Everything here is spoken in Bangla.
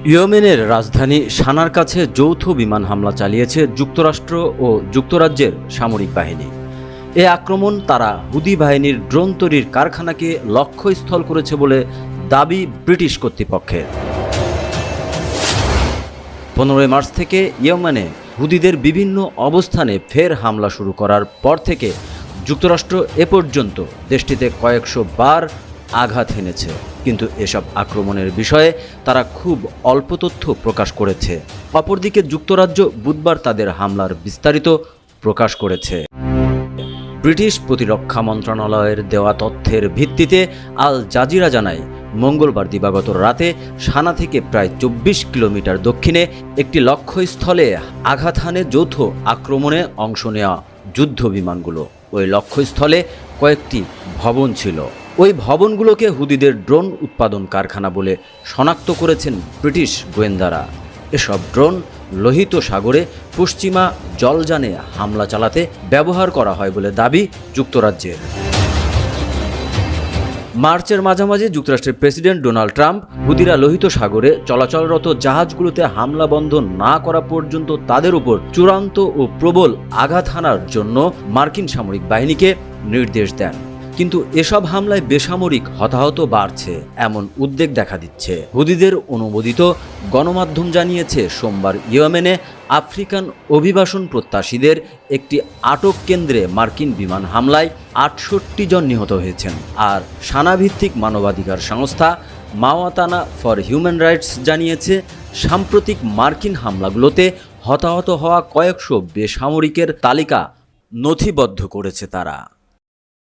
ইয়েমেনের রাজধানী সানার কাছে যৌথ বিমান হামলা চালিয়েছে যুক্তরাষ্ট্র ও যুক্তরাজ্যের সামরিক বাহিনী। এ আক্রমণ তারা হুদি বাহিনীর ড্রোন তৈরির কারখানাকে লক্ষ্যস্থল করেছে বলে দাবি ব্রিটিশ কর্তৃপক্ষের। 15 মার্চ থেকে ইয়েমেনে হুদিদের বিভিন্ন অবস্থানে ফের হামলা শুরু করার পর থেকে যুক্তরাষ্ট্র এ পর্যন্ত দেশটিতে কয়েকশো বার আঘাত হেনেছে, কিন্তু এসব আক্রমণের বিষয়ে তারা খুব অল্প তথ্য প্রকাশ করেছে। অপরদিকে যুক্তরাজ্য বুধবার তাদের হামলার বিস্তারিত প্রকাশ করেছে। ব্রিটিশ প্রতিরক্ষা মন্ত্রণালয়ের দেওয়া তথ্যের ভিত্তিতে আল জাজিরা জানায়, মঙ্গলবার দিবাগত রাতে সানা থেকে প্রায় 24 কিলোমিটার দক্ষিণে একটি লক্ষ্যস্থলে আঘাত হানে যৌথ আক্রমণে অংশ নেওয়া যুদ্ধ বিমানগুলো। ওই লক্ষ্যস্থলে কয়েকটি ভবন ছিল। ওই ভবনগুলোকে হুদিদের ড্রোন উৎপাদন কারখানা বলে শনাক্ত করেছেন ব্রিটিশ গোয়েন্দারা। এসব ড্রোন লোহিত সাগরে পশ্চিমা জলযানে হামলা চালাতে ব্যবহার করা হয় বলে দাবি যুক্তরাজ্যের। মার্চের মাঝামাঝি যুক্তরাষ্ট্রের প্রেসিডেন্ট ডোনাল্ড ট্রাম্প হুদিরা লোহিত সাগরে চলাচলরত জাহাজগুলোতে হামলা বন্ধ না করা পর্যন্ত তাদের উপর চূড়ান্ত ও প্রবল আঘাত হানার জন্য মার্কিন সামরিক বাহিনীকে নির্দেশ দেন। কিন্তু এসব হামলায় বেসামরিক হতাহত বাড়ছে এমন উদ্বেগ দেখা দিচ্ছে। হুদিদের অনুমোদিত গণমাধ্যম জানিয়েছে, সোমবার ইয়েমেনে আফ্রিকান অভিবাসন প্রত্যাশীদের একটি আটক কেন্দ্রে মার্কিন বিমান হামলায় 68 জন নিহত হয়েছেন। আর সানাভিত্তিক মানবাধিকার সংস্থা মাওয়াতানা ফর হিউম্যান রাইটস জানিয়েছে, সাম্প্রতিক মার্কিন হামলাগুলোতে হতাহত হওয়া কয়েকশো বেসামরিকের তালিকা নথিবদ্ধ করেছে তারা।